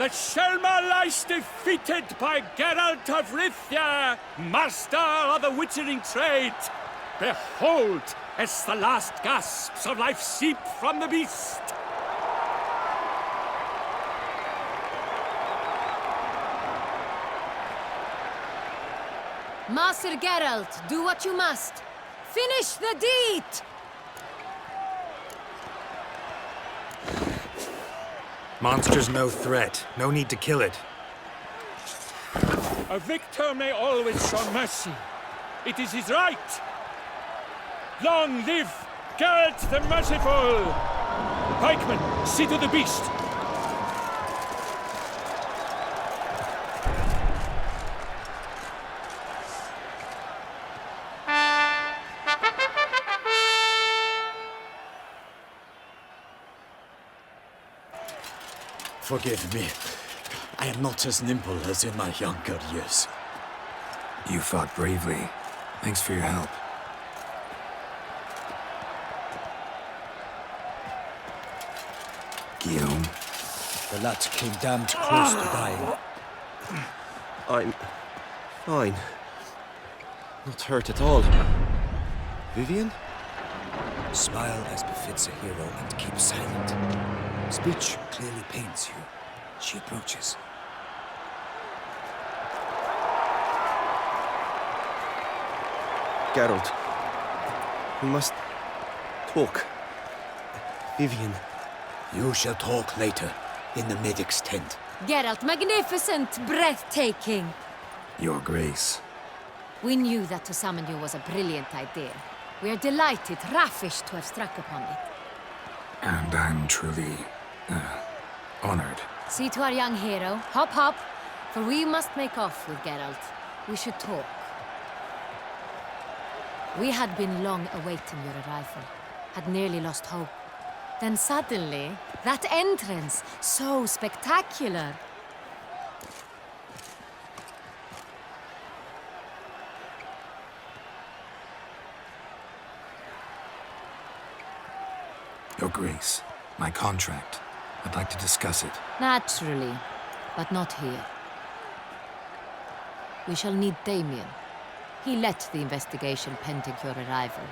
that Shelma lies defeated by Geralt of Rithia, master of the witchering trade. Behold, as the last gasps of life seep from the beast. Master Geralt, do what you must. Finish the deed! Monster's no threat. No need to kill it. A victor may always show mercy. It is his right. Long live Geralt the Merciful! Pikeman, see to the beast. Forgive me. I am not as nimble as in my younger years. You fought bravely. Thanks for your help. Guillaume. The lad came damned close to dying. I'm fine. Not hurt at all. Vivian? Smile as befits a hero and keep silent. Speech clearly pains you. She approaches. Geralt. We must talk. Vivian. You shall talk later, in the medic's tent. Geralt, magnificent, breathtaking. Your Grace. We knew that to summon you was a brilliant idea. We are delighted, ravished to have struck upon it. And I'm truly, honored. See to our young hero. Hop, hop. For we must make off with Geralt. We should talk. We had been long awaiting your arrival. Had nearly lost hope. Then suddenly, that entrance, so spectacular. Your Grace, my contract. I'd like to discuss it. Naturally, but not here. We shall need Damien. He led the investigation pending your arrival.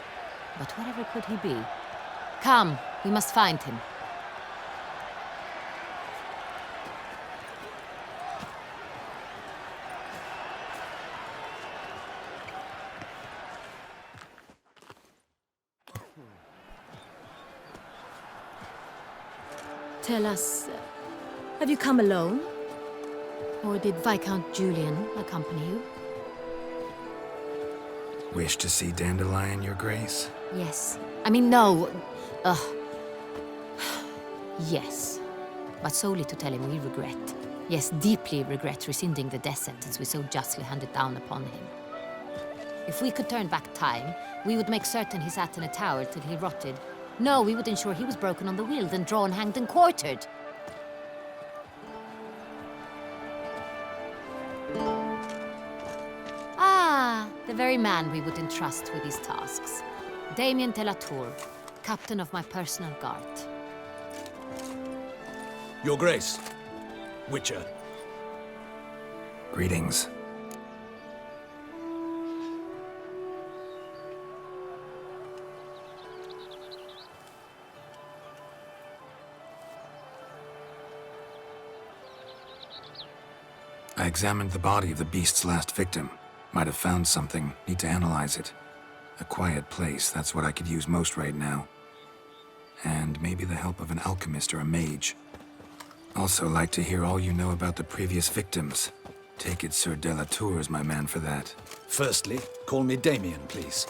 But wherever could he be? Come, we must find him. Tell us, have you come alone? Or did Viscount Julian accompany you? Wish to see Dandelion, Your Grace? Yes. I mean, no. Yes. But solely to tell him we regret. Yes, deeply regret rescinding the death sentence we so justly handed down upon him. If we could turn back time, we would make certain he sat in a tower till he rotted. No, we would ensure he was broken on the wheel, then drawn, hanged, and quartered. Ah, the very man we would entrust with these tasks. Damien de la Tour, captain of my personal guard. Your Grace. Witcher. Greetings. I examined the body of the beast's last victim. Might have found something. Need to analyze it. A quiet place, that's what I could use most right now. And maybe the help of an alchemist or a mage. Also like to hear all you know about the previous victims. Take it Sir de la Tour is my man for that. Firstly, call me Damien, please.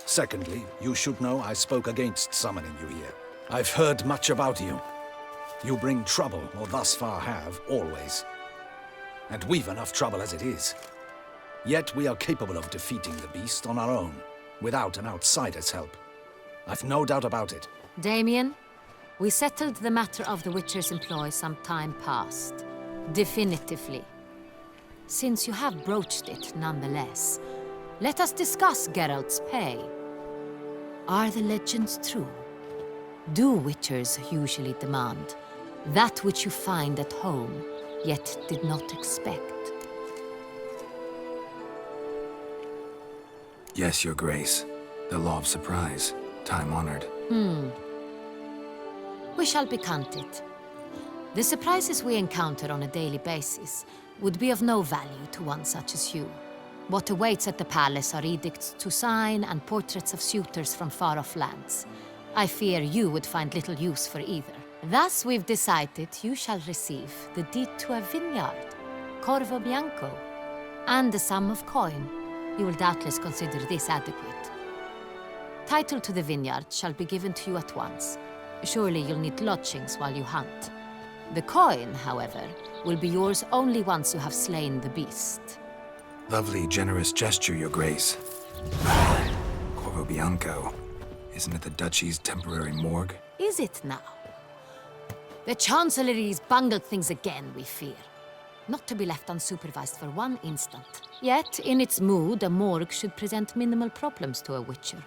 Secondly, you should know I spoke against summoning you here. I've heard much about you. You bring trouble, or thus far have, always. And we've enough trouble as it is. Yet we are capable of defeating the beast on our own, without an outsider's help. I've no doubt about it. Damien, we settled the matter of the Witcher's employ some time past. Definitively. Since you have broached it nonetheless, let us discuss Geralt's pay. Are the legends true? Do Witchers usually demand that which you find at home yet did not expect. Yes, Your Grace. The law of surprise. Time-honored. We shall be candid. The surprises we encounter on a daily basis would be of no value to one such as you. What awaits at the palace are edicts to sign and portraits of suitors from far-off lands. I fear you would find little use for either. Thus, we've decided you shall receive the deed to a vineyard, Corvo Bianco, and a sum of coin. You will doubtless consider this adequate. Title to the vineyard shall be given to you at once. Surely you'll need lodgings while you hunt. The coin, however, will be yours only once you have slain the beast. Lovely, generous gesture, Your Grace. Corvo Bianco. Isn't it the Duchy's temporary morgue? Is it now? The Chancellery's bungled things again, we fear. Not to be left unsupervised for one instant. Yet, in its mood, a morgue should present minimal problems to a witcher.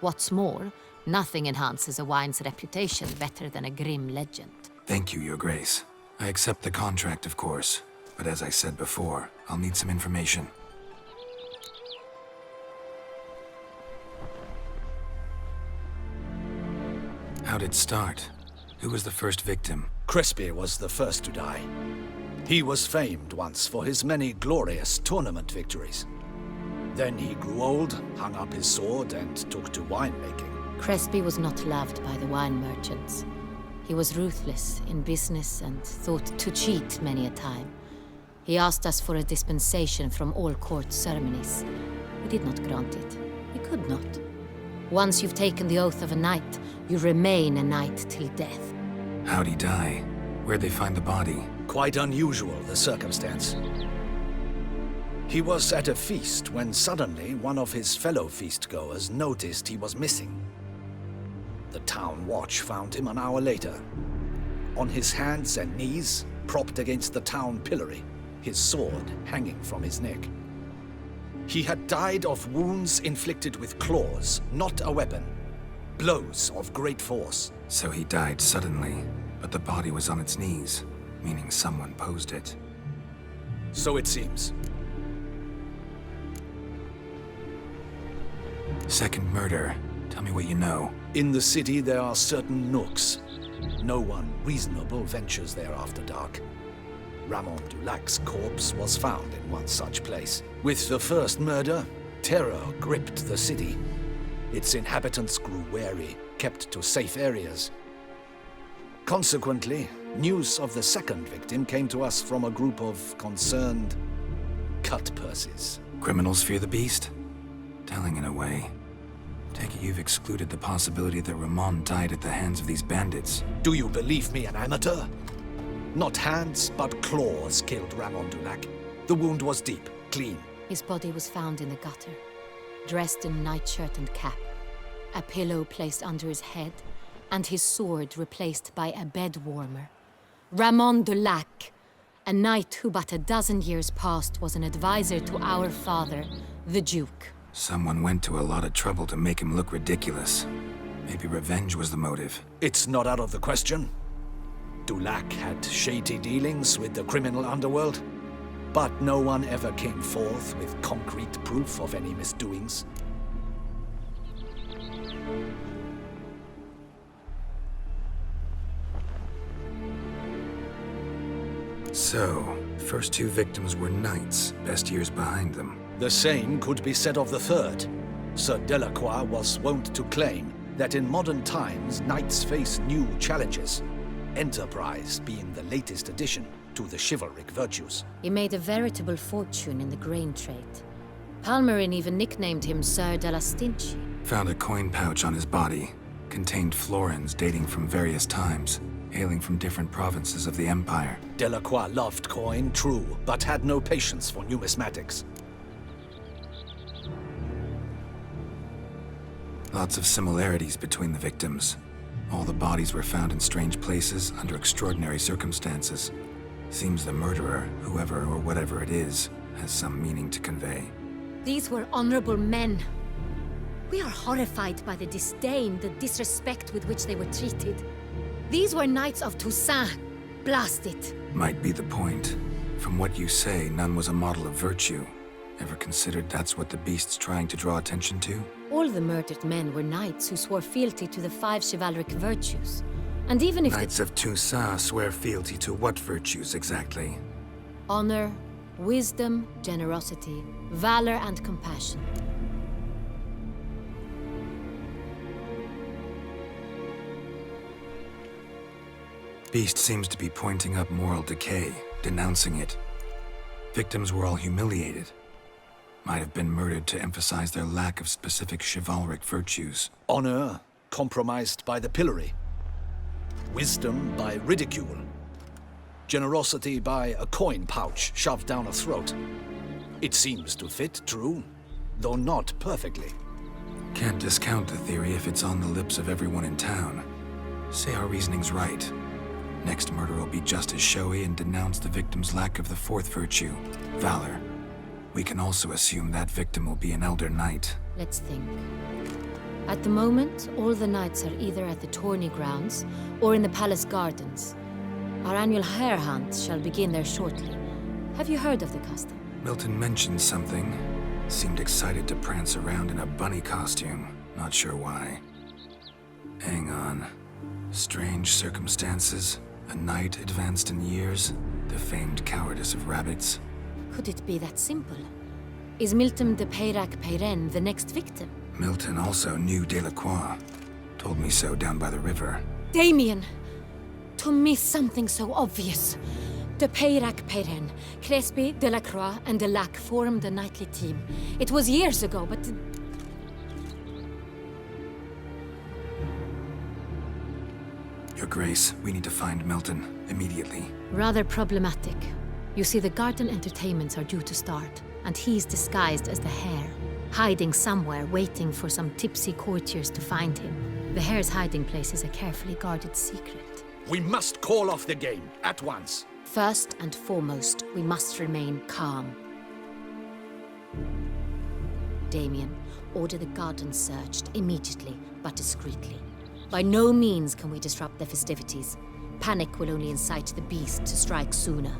What's more, nothing enhances a wine's reputation better than a grim legend. Thank you, Your Grace. I accept the contract, of course. But as I said before, I'll need some information. How'd it start? Who was the first victim? Crespi was the first to die. He was famed once for his many glorious tournament victories. Then he grew old, hung up his sword, and took to winemaking. Crespi was not loved by the wine merchants. He was ruthless in business and thought to cheat many a time. He asked us for a dispensation from all court ceremonies. We did not grant it. We could not. Once you've taken the oath of a knight, you remain a knight till death. How'd he die? Where'd they find the body? Quite unusual, the circumstance. He was at a feast when suddenly one of his fellow feastgoers noticed he was missing. The town watch found him an hour later. On his hands and knees, propped against the town pillory, his sword hanging from his neck. He had died of wounds inflicted with claws, not a weapon. Blows of great force. So he died suddenly, but the body was on its knees, meaning someone posed it. So it seems. Second murder. Tell me what you know. In the city there are certain nooks. No one reasonable ventures there after dark. Ramon Dulac's corpse was found in one such place. With the first murder, terror gripped the city. Its inhabitants grew wary, kept to safe areas. Consequently, news of the second victim came to us from a group of concerned cut-purses. Criminals fear the beast? Telling in a way. Take it you've excluded the possibility that Ramon died at the hands of these bandits. Do you believe me an amateur? Not hands, but claws killed Ramon Dulac. The wound was deep, clean. His body was found in the gutter, dressed in nightshirt and cap, a pillow placed under his head, and his sword replaced by a bed warmer. Ramon Dulac, a knight who but a dozen years past was an advisor to our father, the Duke. Someone went to a lot of trouble to make him look ridiculous. Maybe revenge was the motive. It's not out of the question. Dulac had shady dealings with the criminal underworld, but no one ever came forth with concrete proof of any misdoings. So, first two victims were knights, best years behind them. The same could be said of the third. Sir Delacroix was wont to claim that in modern times knights face new challenges, enterprise being the latest addition to the chivalric virtues. He made a veritable fortune in the grain trade. Palmerin even nicknamed him Sir de la Stinchi. Found a coin pouch on his body. Contained florins dating from various times, hailing from different provinces of the Empire. Delacroix loved coin, true, but had no patience for numismatics. Lots of similarities between the victims. All the bodies were found in strange places under extraordinary circumstances. Seems the murderer, whoever or whatever it is, has some meaning to convey. These were honorable men. We are horrified by the disdain, the disrespect with which they were treated. These were knights of Toussaint. Blast it. Might be the point. From what you say, none was a model of virtue. Ever considered that's what the beast's trying to draw attention to? All the murdered men were knights who swore fealty to the 5 chivalric virtues. And even if Knights of Toussaint swear fealty to what virtues exactly? honor, wisdom, generosity, valor, and compassion. Beast seems to be pointing up moral decay, denouncing it. Victims were all humiliated. Might have been murdered to emphasize their lack of specific chivalric virtues. Honor compromised by the pillory. Wisdom by ridicule. Generosity by a coin pouch shoved down a throat. It seems to fit, true, though not perfectly. Can't discount the theory if it's on the lips of everyone in town. Say our reasoning's right. Next murder will be just as showy and denounce the victim's lack of the 4th virtue, valor. We can also assume that victim will be an elder knight. Let's think. At the moment, all the knights are either at the tourney grounds or in the palace gardens. Our annual hare hunt shall begin there shortly. Have you heard of the custom? Milton mentioned something. Seemed excited to prance around in a bunny costume. Not sure why. Hang on. Strange circumstances. A knight advanced in years. The famed cowardice of rabbits. Could it be that simple? Is Milton de Peyrac-Peyren the next victim? Milton also knew Delacroix. Told me so down by the river. Damien! To miss something so obvious. De Peyrac-Peyren, Crespi, Delacroix, and Delac formed a knightly team. It was years ago, but... Your Grace, we need to find Milton, immediately. rather problematic. You see, the garden entertainments are due to start, and he's disguised as the hare, hiding somewhere, waiting for some tipsy courtiers to find him. The hare's hiding place is a carefully guarded secret. We must call off the game, at once. First and foremost, we must remain calm. Damien, order the garden searched immediately, but discreetly. By no means can we disrupt the festivities. Panic will only incite the beast to strike sooner.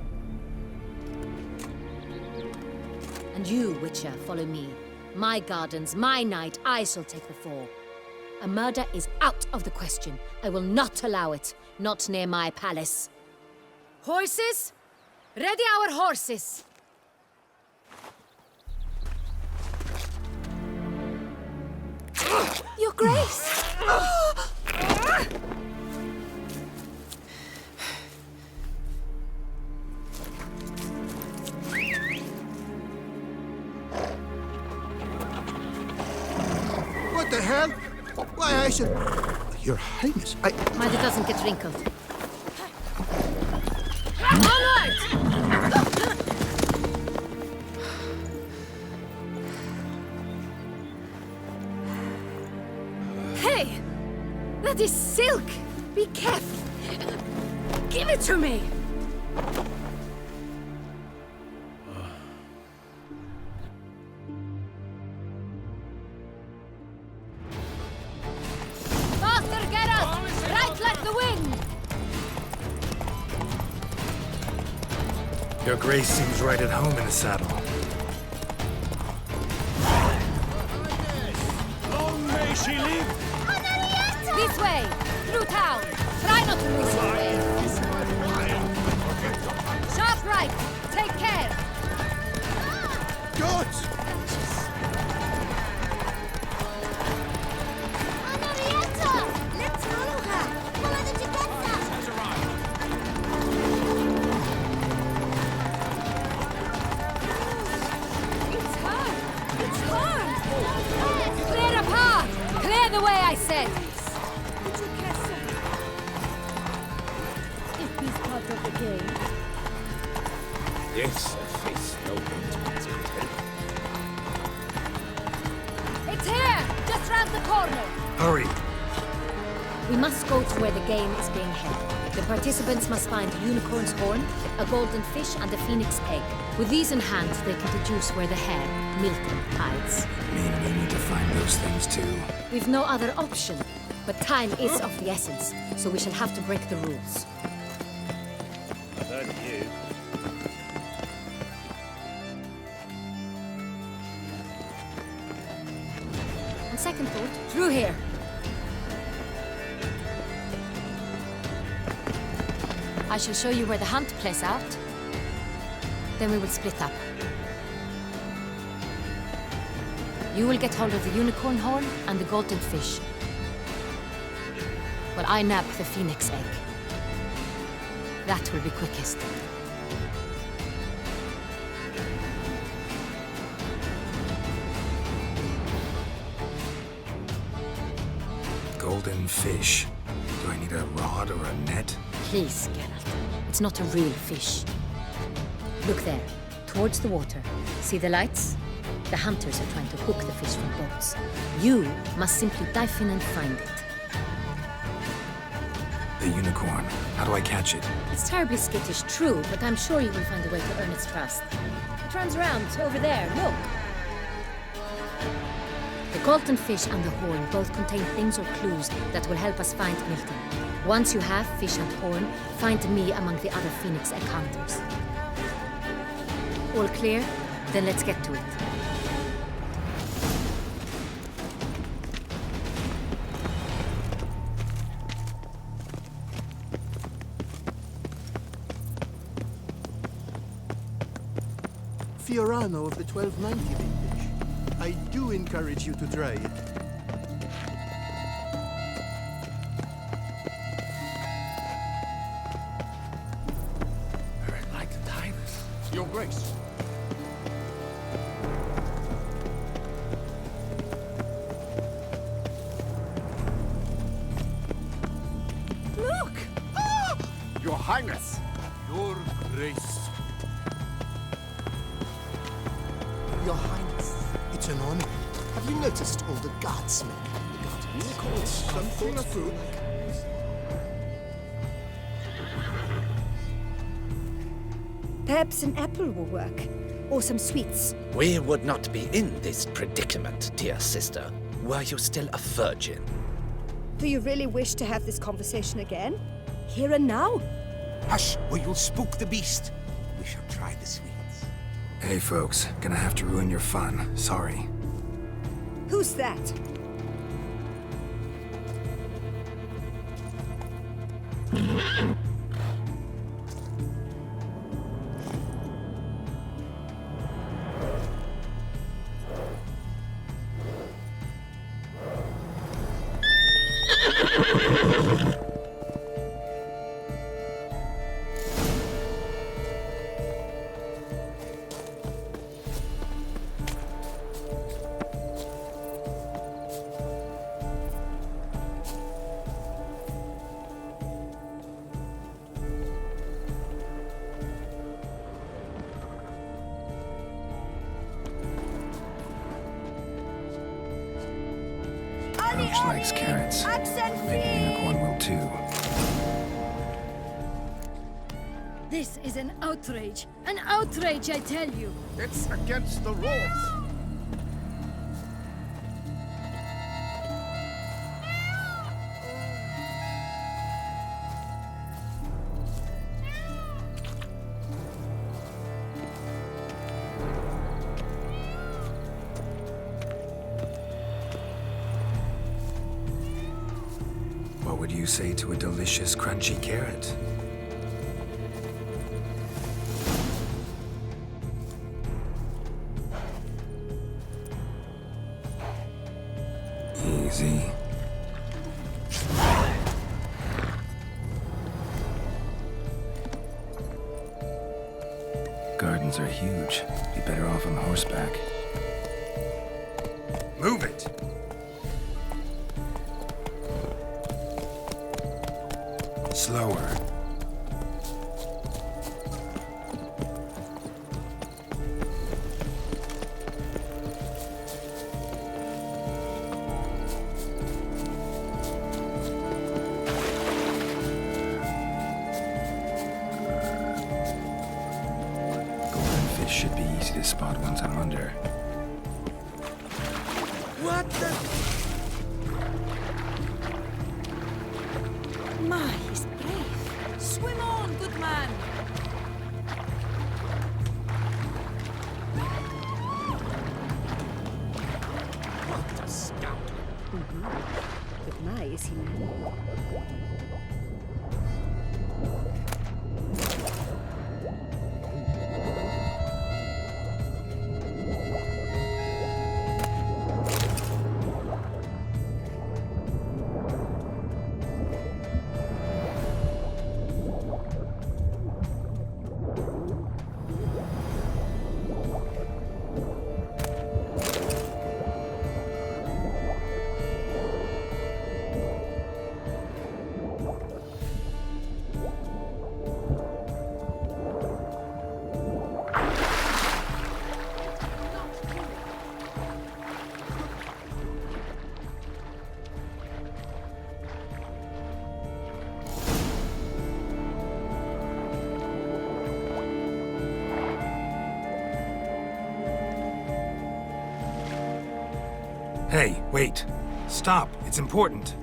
And you, Witcher, follow me. My gardens, my night, I shall take the fall. A murder is out of the question. I will not allow it. Not near my palace. Horses? Ready our horses! Your Grace! What the hell? Why, I should... Your Highness, Mind it doesn't get wrinkled. Onward! Hey! That is silk! Be careful! Give it to me! Faster, Geralt! Right like the wind! Your Grace seems right at home in the saddle. Long may she live! This way! Through town! Try not to lose your way! Sharp right! Take care! Good! Henrietta! Let's follow her! Follow the Chiquetta! It's her! It's her! Clear a path! Clear the way, I said! It is part of the game. Yes, I face no consequences. It's here! Just round the corner! Hurry! We must go to where the game is being held. The participants must find a unicorn's horn, a golden fish, and a phoenix egg. With these in hand, they can deduce where the hare, Milton, hides. Mean we need to find those things too. We've no other option. But time is of the essence, so we shall have to break the rules. Then here. On second thought, through here. I shall show you where the hunt plays out. Then we will split up. You will get hold of the unicorn horn and the golden fish. While I nab the phoenix egg. That will be quickest. Golden fish. Do I need a rod or a net? Please, Geralt. It's not a real fish. Look there, towards the water. See the lights? The hunters are trying to hook the fish from boats. You must simply dive in and find it. The unicorn. How do I catch it? It's terribly skittish, true, but I'm sure you will find a way to earn its trust. It runs around over there, look. The golden fish and the horn both contain things or clues that will help us find Milton. Once you have fish and horn, find me among the other Phoenix Egg hunters. All clear? Then let's get to it. Fiorano of the 1290 vintage. I do encourage you to try it. Her enlightened highness, your grace. Look! Your highness, your grace. Your Highness, it's an honor. Have you noticed all the guardsmen in the gardens? It's something afoot. Perhaps an apple will work. Or some sweets. We would not be in this predicament, dear sister, were you still a virgin. Do you really wish to have this conversation again? Here and now? Hush, or you'll spook the beast. We shall try the sweets. Hey folks, gonna have to ruin your fun. Sorry. Who's that? Roach likes carrots. Accent Maybe the unicorn will too. This is an outrage. An outrage, I tell you. It's against the rules. What would you say to a delicious, crunchy carrot? Easy. Gardens are huge. Be better off on horseback. Move it! Slower. Golden fish should be easy to spot once I'm under. What the? My, he's brave. Swim on, good man. What a scout! But my is he now? Hey, wait. Stop. It's important.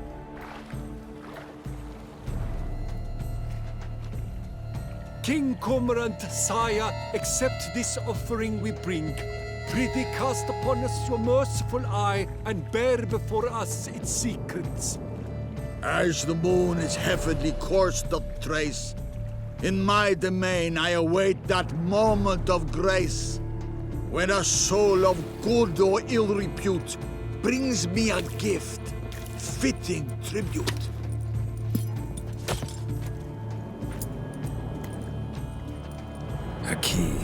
King Cormorant, sire, accept this offering we bring. Prithee cast upon us your merciful eye, and bear before us its secrets. As the moon its heavenly course doth trace, in my domain I await that moment of grace, when a soul of good or ill repute brings me a gift, fitting tribute. A key.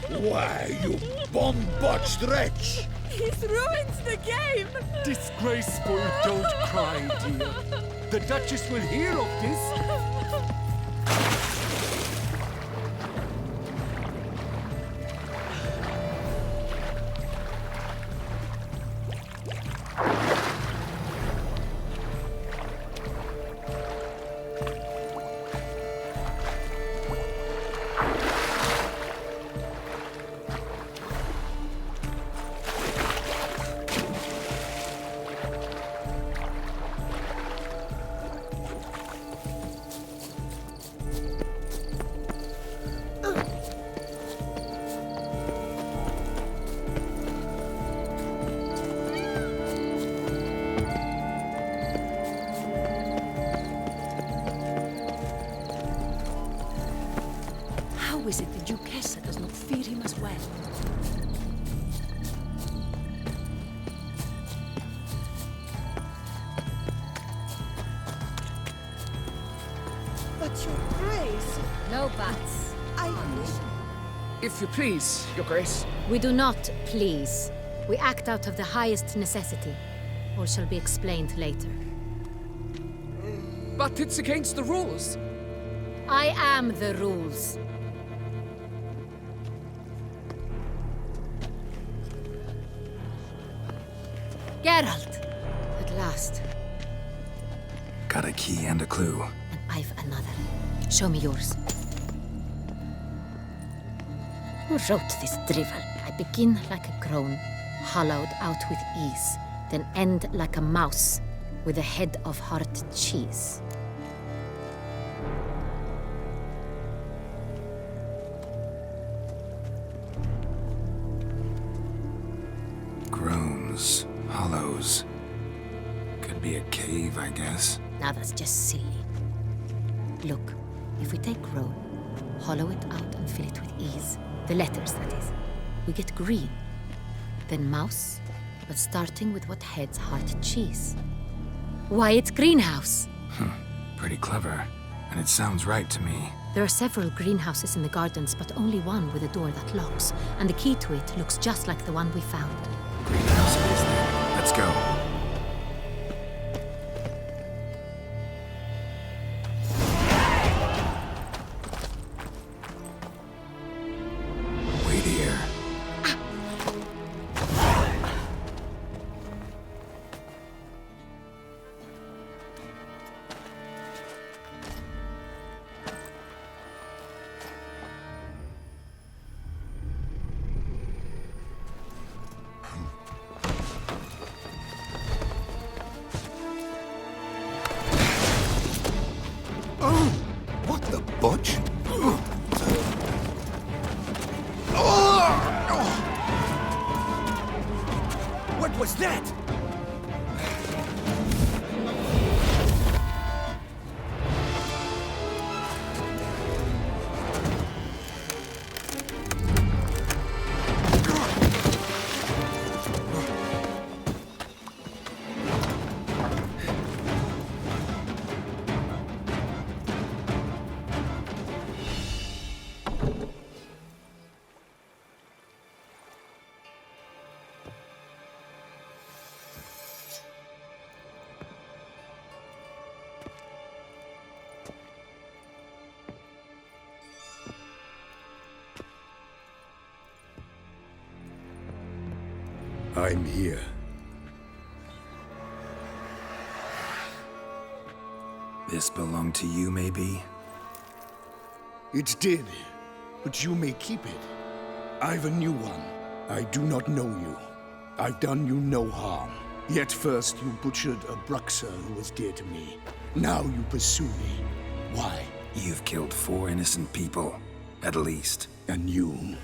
Why, you bomb-botched wretch! He's ruined the game! Disgraceful, don't cry, dear. The Duchess will hear of this. How is it the Duchessa does not fear him as well? But your grace, No buts. I... If you please, Your Grace. We do not please. We act out of the highest necessity. All shall be explained later. But it's against the rules. I am the rules. Geralt! At last. Got a key and a clue. And I've another. Show me yours. Who wrote this drivel? I begin like a crone, hollowed out with ease, then end like a mouse with a head of hard cheese. Groans, hollows. Could be a cave, I guess. Now that's just silly. Look, if we take row, hollow it out and fill it with ease, the letters that is, we get green. Then mouse, but starting with what heads heart cheese. Why, it's greenhouse! Pretty clever. And it sounds right to me. There are several greenhouses in the gardens, but only one with a door that locks, and the key to it looks just like the one we found. Greenhouse it is then. Let's go. Wait here. was that? I'm here. This belonged to you, maybe? It did, but you may keep it. I've a new one. I do not know you. I've done you no harm. Yet first you butchered a Bruxer who was dear to me. Now you pursue me. Why? You've killed 4 innocent people, at least. And you?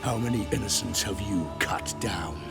How many innocents have you cut down?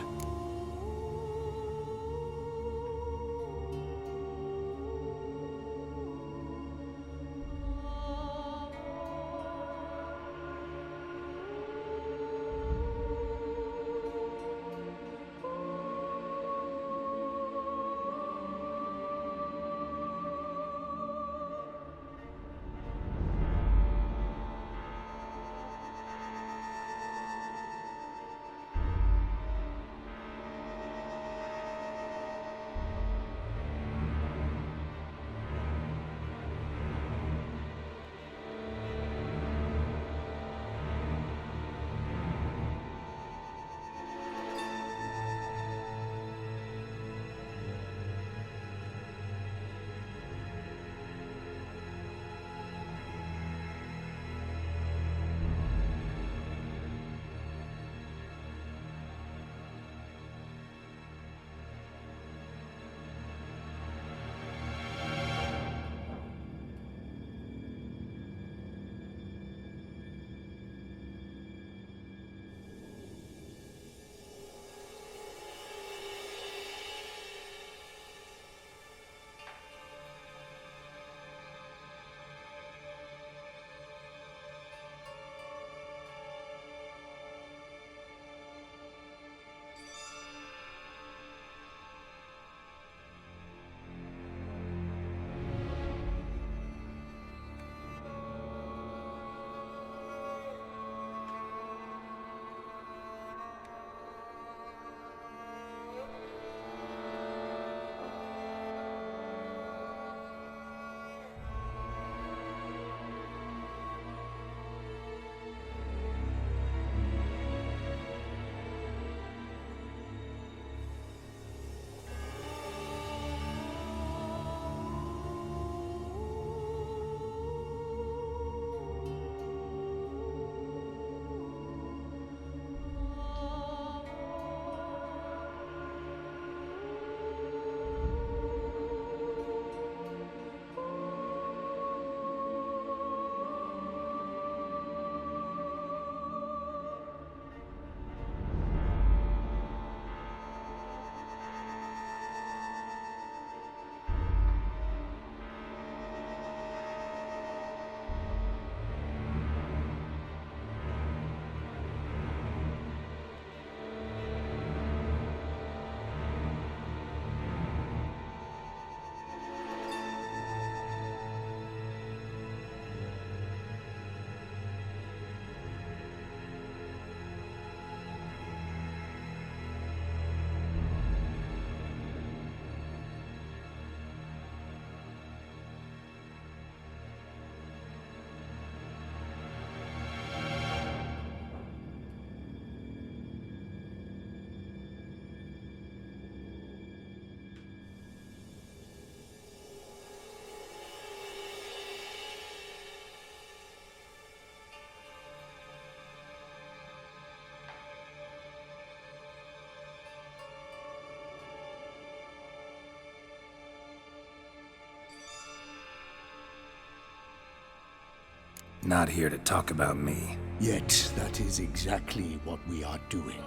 Not here to talk about me. Yet that is exactly what we are doing.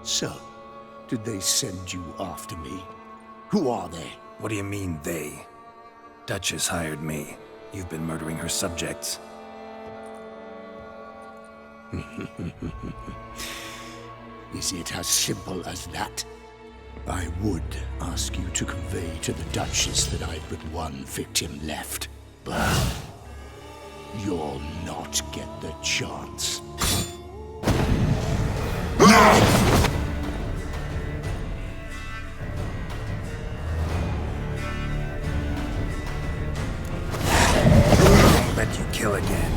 So, Did they send you after me? Who are they? What do you mean, they? Duchess hired me. You've been murdering her subjects. Is it as simple as that? I would ask you to convey to the Duchess that I've but one victim left, but you'll not get the chance. Let you kill again.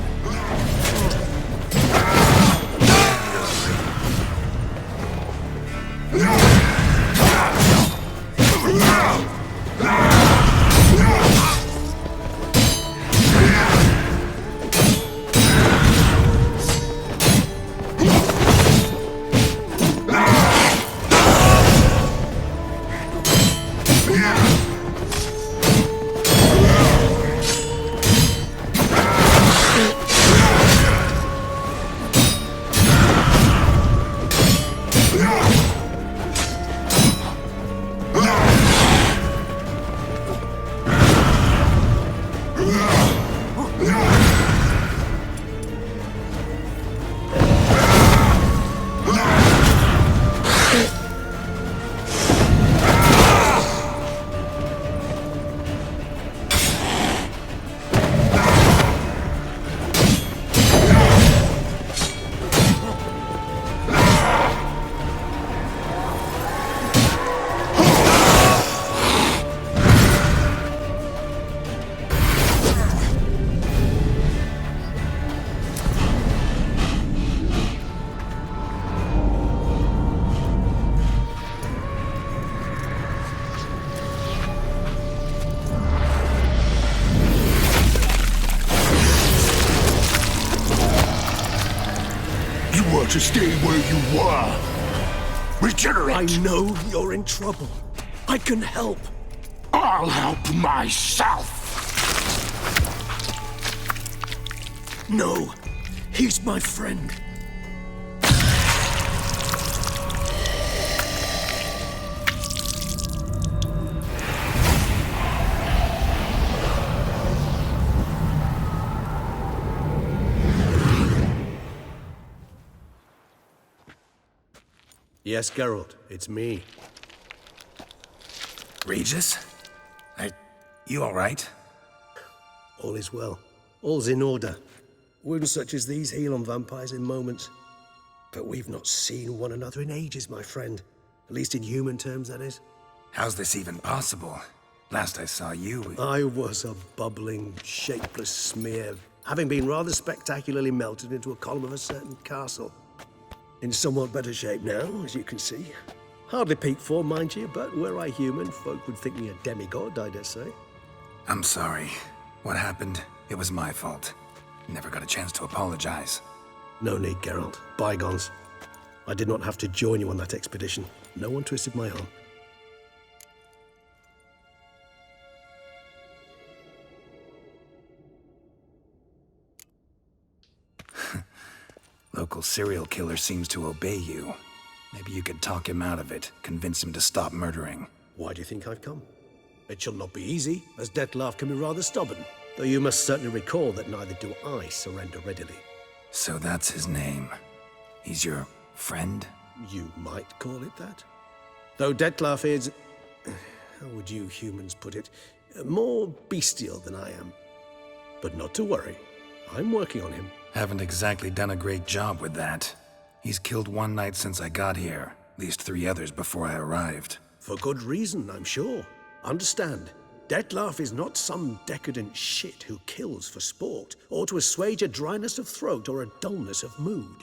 To stay where you were. Regenerate! I know you're in trouble. I can help. I'll help myself. No, he's my friend. Yes, Geralt, it's me. Regis? You all right? All is well. All's in order. Wounds such as these heal on vampires in moments. But we've not seen one another in ages, my friend. At least in human terms, that is. How's this even possible? Last I saw you... I was a bubbling, shapeless smear, having been rather spectacularly melted into a column of a certain castle. In somewhat better shape now, as you can see. Hardly peak form, mind you, but were I human, folk would think me a demigod, I dare say. I'm sorry. What happened? It was my fault. Never got a chance to apologize. No need, Geralt. Bygones. I did not have to join you on that expedition. No one twisted my arm. Local serial killer seems to obey you. Maybe you could talk him out of it, convince him to stop murdering. Why do you think I've come? It shall not be easy, as Dettlaff can be rather stubborn. Though you must certainly recall that neither do I surrender readily. So that's his name. He's your friend? You might call it that. Though Dettlaff is... how would you humans put it? More bestial than I am. But not to worry. I'm working on him. Haven't exactly done a great job with that. He's killed one knight since I got here. At least 3 others before I arrived. For good reason, I'm sure. Understand, Dettlaff is not some decadent shit who kills for sport, or to assuage a dryness of throat or a dullness of mood.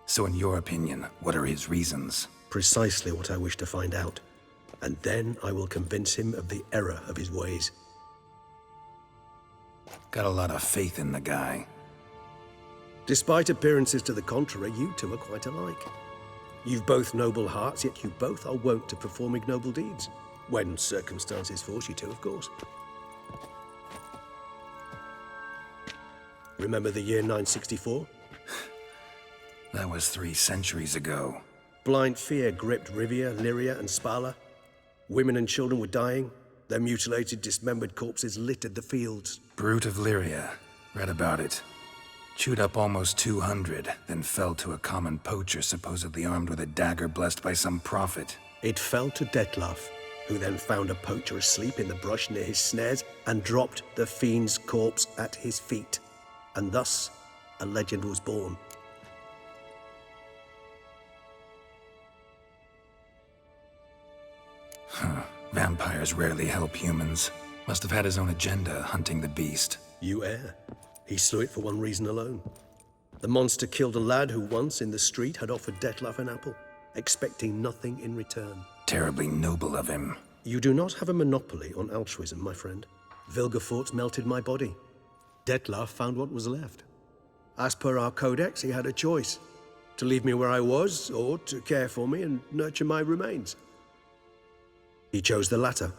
So in your opinion, what are his reasons? Precisely what I wish to find out. And then I will convince him of the error of his ways. Got a lot of faith in the guy. Despite appearances to the contrary, you two are quite alike. You've both noble hearts, yet you both are wont to perform ignoble deeds. When circumstances force you to, of course. Remember the year 964? That was 3 centuries ago. Blind fear gripped Rivia, Lyria, and Spala. Women and children were dying. Their mutilated, dismembered corpses littered the fields. Brute of Lyria. Read about it. Chewed up almost 200, then fell to a common poacher supposedly armed with a dagger blessed by some prophet. It fell to Detlaf, who then found a poacher asleep in the brush near his snares and dropped the fiend's corpse at his feet. And thus, a legend was born. Vampires rarely help humans. Must have had his own agenda, hunting the beast. You err. He slew it for one reason alone. The monster killed a lad who once, in the street, had offered Detlaf an apple, expecting nothing in return. Terribly noble of him. You do not have a monopoly on altruism, my friend. Vilgefortz melted my body. Detlaf found what was left. As per our codex, he had a choice. To leave me where I was, or to care for me and nurture my remains. He chose the latter.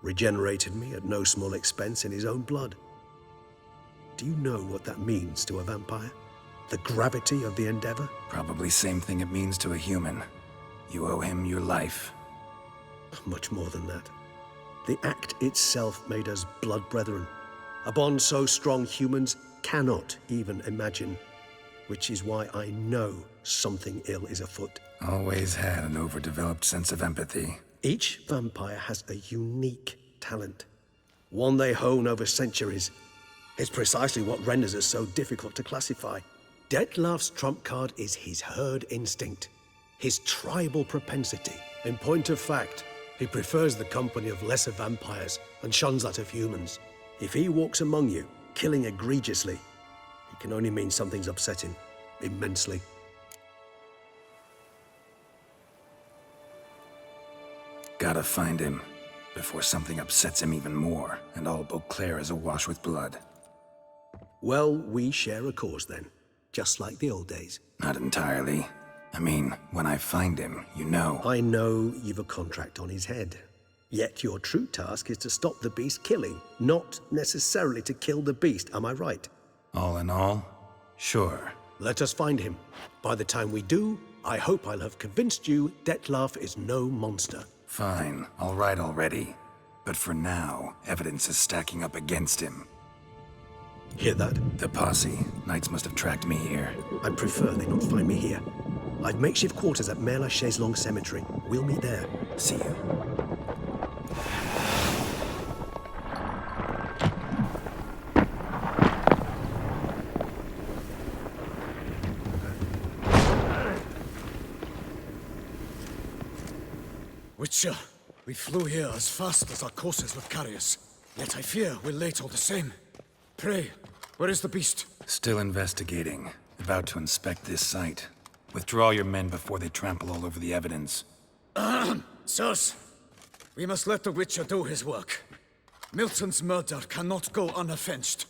Regenerated me at no small expense in his own blood. Do you know what that means to a vampire? The gravity of the endeavor? Probably same thing it means to a human. You owe him your life. Much more than that. The act itself made us blood brethren. A bond so strong humans cannot even imagine. Which is why I know something ill is afoot. Always had an overdeveloped sense of empathy. Each vampire has a unique talent. One they hone over centuries. It's precisely what renders us so difficult to classify. Detlaf's trump card is his herd instinct, his tribal propensity. In point of fact, he prefers the company of lesser vampires and shuns that of humans. If he walks among you, killing egregiously, it can only mean something's upset him immensely. Gotta find him, before something upsets him even more, and all Beauclair is awash with blood. Well, we share a cause then, just like the old days. Not entirely. I mean, when I find him, you know. I know you've a contract on his head. Yet your true task is to stop the beast killing, not necessarily to kill the beast, am I right? All in all, sure. Let us find him. By the time we do, I hope I'll have convinced you Detlaf is no monster. Fine, all right already. But for now, evidence is stacking up against him. Hear that? The posse. Knights must have tracked me here. I'd prefer they not find me here. I've makeshift quarters at Mère Lachaise-Longue Cemetery. We'll meet there. See you. Witcher, we flew here as fast as our courses would carry us. Yet I fear we're late all the same. Pray, where is the beast? Still investigating. About to inspect this site. Withdraw your men before they trample all over the evidence. Sirs, we must let the Witcher do his work. Milton's murder cannot go unavenged.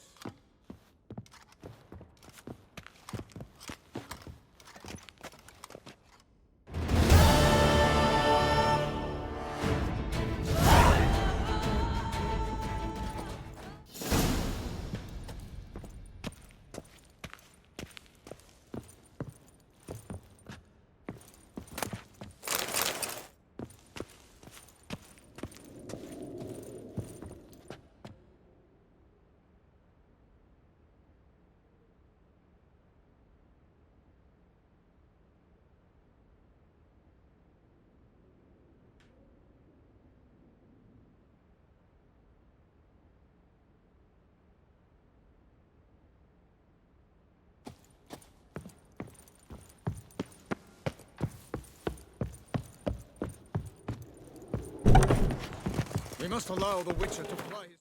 We must allow the Witcher to fly his...